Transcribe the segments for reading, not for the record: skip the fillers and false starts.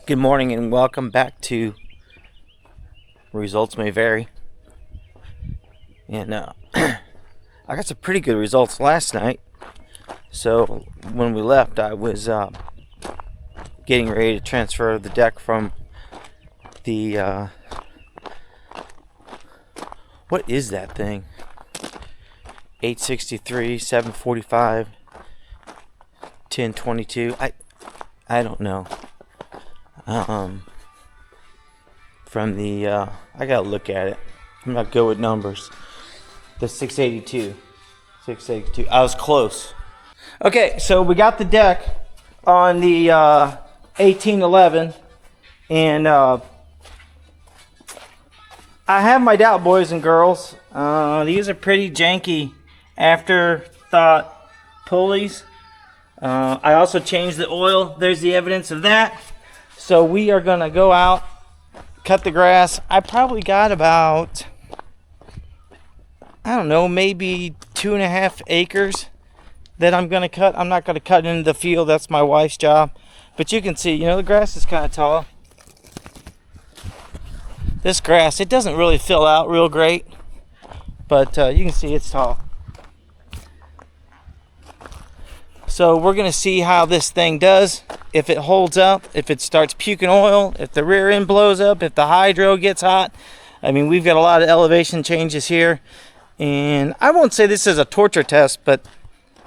Good morning and welcome back to Results May Vary. And I got some pretty good results last night. So when we left, I was getting ready to transfer the deck from the what is that thing? 863, 745, 1022. I don't know. From the I gotta look at it. I'm not good with numbers. The 682. I was close. Okay, so we got the deck on the 1811, and I have my doubt, boys and girls. These are pretty janky afterthought pulleys. I also changed the oil. There's the evidence of that. So we are gonna go out, cut the grass. I probably got about, I don't know, maybe 2.5 acres that I'm gonna cut. I'm not gonna cut into the field. That's my wife's job. But you can see, you know, the grass is kind of tall. This grass, it doesn't really fill out real great, but you can see it's tall. So we're going to see how this thing does, if it holds up, if it starts puking oil, if the rear end blows up, if the hydro gets hot. I mean, we've got a lot of elevation changes here. And I won't say this is a torture test, but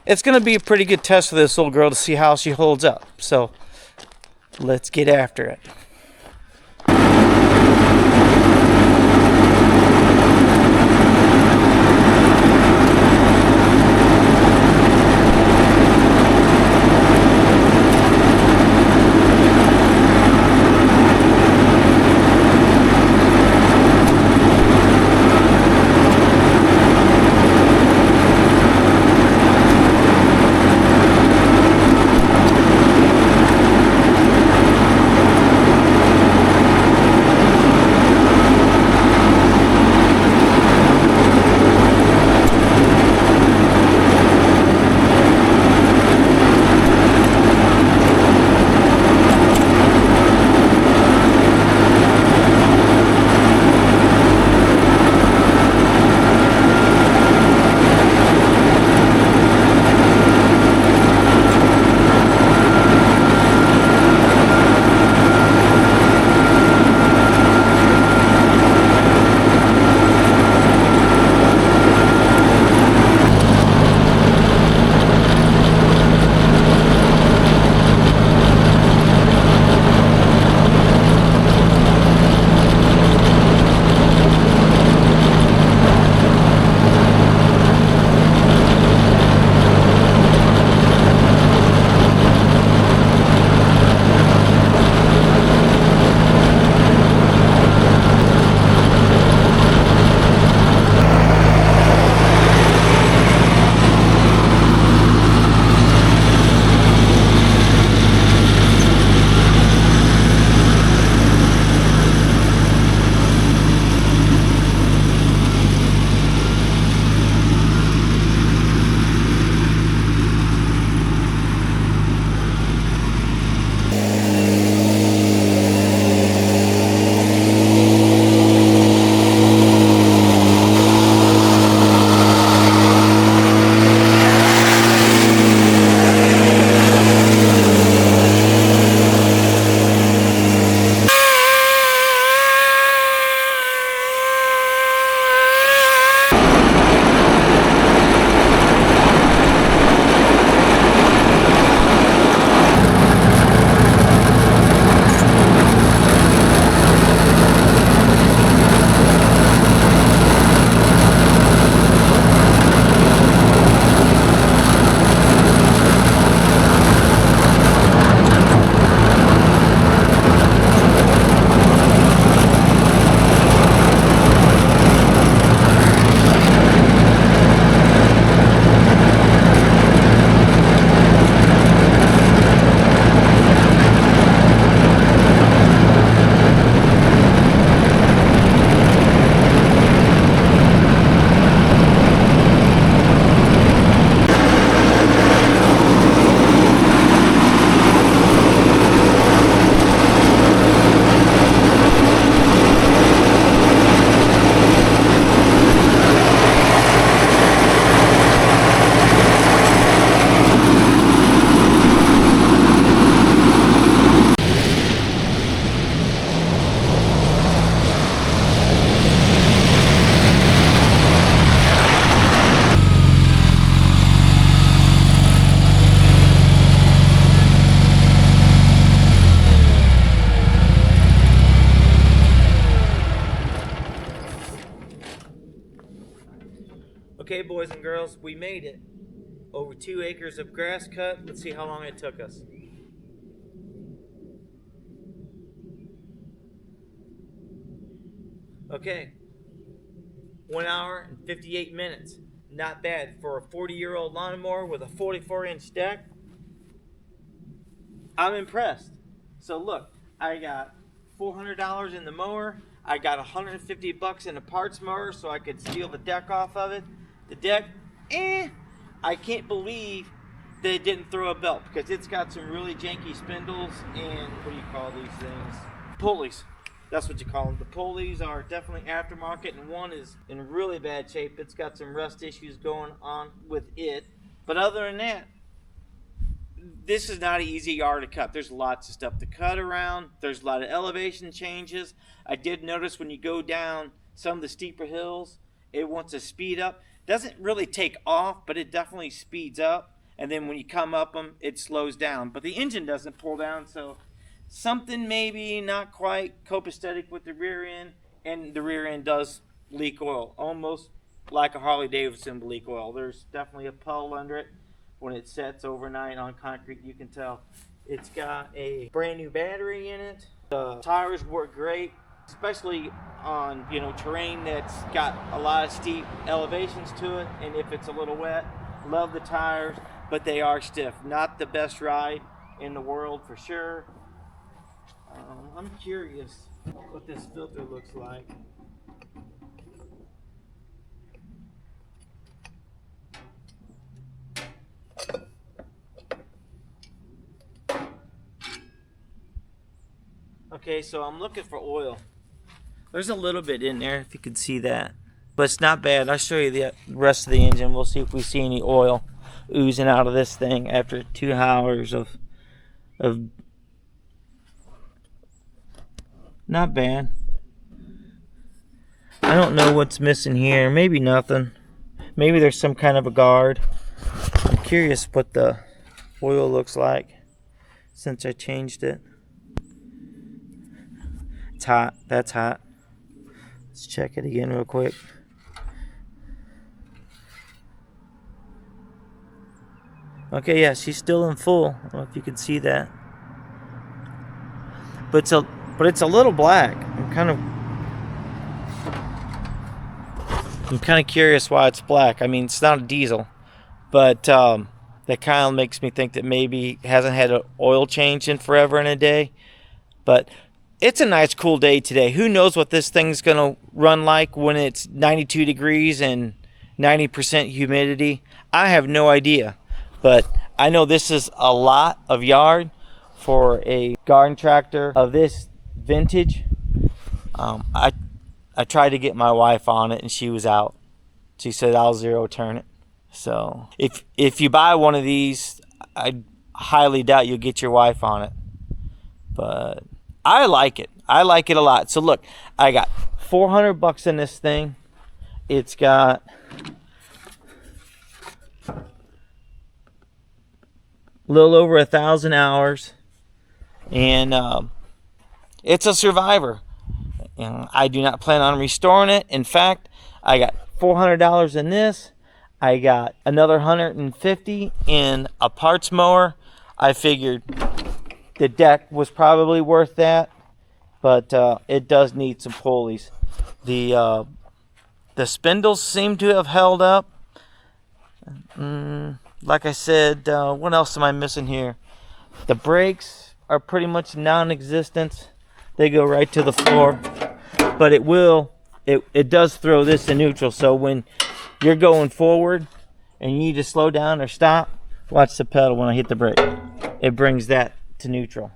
it's going to be a pretty good test for this little girl to see how she holds up. So let's get after it. boys and girls, we made it. Over 2 acres of grass cut. Let's see how long it took us. Okay, 1 hour and 58 minutes. Not bad for a 40-year-old lawnmower with a 44-inch deck. I'm impressed. So look, I got $400 in the mower. I got $150 in a parts mower so I could steal the deck off of it. The deck, I can't believe that it didn't throw a belt, because it's got some really janky spindles and, what do you call these things? Pulleys. That's what you call them. The pulleys are definitely aftermarket, and one is in really bad shape. It's got some rust issues going on with it. But other than that, this is not an easy yard to cut. There's lots of stuff to cut around. There's a lot of elevation changes. I did notice when you go down some of the steeper hills, it wants to speed up. Doesn't really take off, but it definitely speeds up. And then when you come up them, it slows down. But the engine doesn't pull down, so something maybe not quite copacetic with the rear end. And the rear end does leak oil, almost like a Harley Davidson will leak oil. There's definitely a puddle under it. When it sets overnight on concrete, you can tell. It's got a brand new battery in it. The tires work great, especially on terrain that's got a lot of steep elevations to it, and if it's a little wet. Love the tires, but they are stiff. Not the best ride in the world for sure. I'm curious what this filter looks like. Okay, so I'm looking for oil. There's a little bit in there, if you can see that. But it's not bad. I'll show you the rest of the engine. We'll see if we see any oil oozing out of this thing after 2 hours of not bad. I don't know what's missing here. Maybe nothing. Maybe there's some kind of a guard. I'm curious what the oil looks like since I changed it. It's hot. That's hot. Let's check it again real quick. Okay, yeah, she's still in full. I don't know if you can see that. But it's a little black. I'm kind of curious why it's black. I mean, it's not a diesel, but that kind of makes me think that maybe it hasn't had an oil change in forever and a day. But it's a nice cool day today. Who knows what this thing's going to run like when it's 92 degrees and 90% humidity. I have no idea. But I know this is a lot of yard for a garden tractor of this vintage. I tried to get my wife on it and she was out. She said I'll zero turn it. So if you buy one of these, I highly doubt you'll get your wife on it. But I like it. I like it a lot. So look, I got $400 in this thing. It's got a little over 1,000 hours, and it's a survivor. I do not plan on restoring it. In fact, I got $400 in this. I got another $150 in a parts mower. I figured the deck was probably worth that, but it does need some pulleys. The spindles seem to have held up. Like I said, what else am I missing here? The brakes are pretty much non-existent. They go right to the floor, but it does throw this in neutral. So when you're going forward and you need to slow down or stop, watch the pedal when I hit the brake. It brings that to neutral.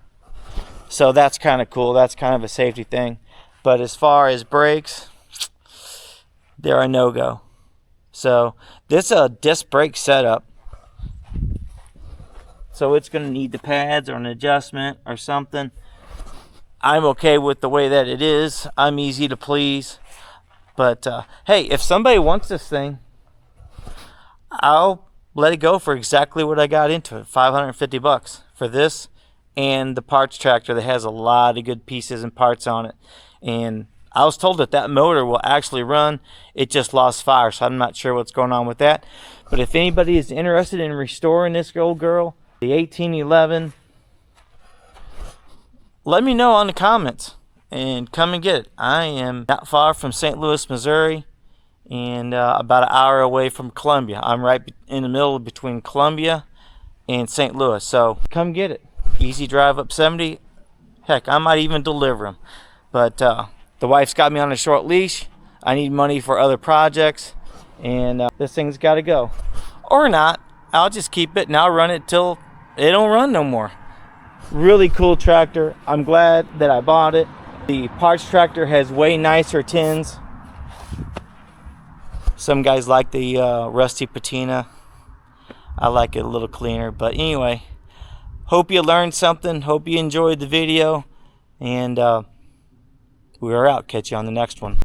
So that's kind of cool. That's kind of a safety thing. But as far as brakes, they're a no-go. So this is a disc brake setup. So it's going to need the pads or an adjustment or something. I'm okay with the way that it is. I'm easy to please. But hey, if somebody wants this thing, I'll let it go for exactly what I got into it. $550 for this and the parts tractor that has a lot of good pieces and parts on it. And I was told that that motor will actually run. It just lost fire, so I'm not sure what's going on with that. But if anybody is interested in restoring this old girl, the 1811, let me know on the comments and come and get it. I am not far from St. Louis, Missouri, and about an hour away from Columbia. I'm right in the middle between Columbia and St. Louis, so come get it. Easy drive up 70. Heck, I might even deliver them. But the wife's got me on a short leash. I need money for other projects, and this thing's got to go. Or not. I'll just keep it and I'll run it till it don't run no more. Really cool tractor. I'm glad that I bought it. The parts tractor has way nicer tins. Some guys like the rusty patina. I like it a little cleaner. But anyway, hope you learned something. Hope you enjoyed the video. And we're out. Catch you on the next one.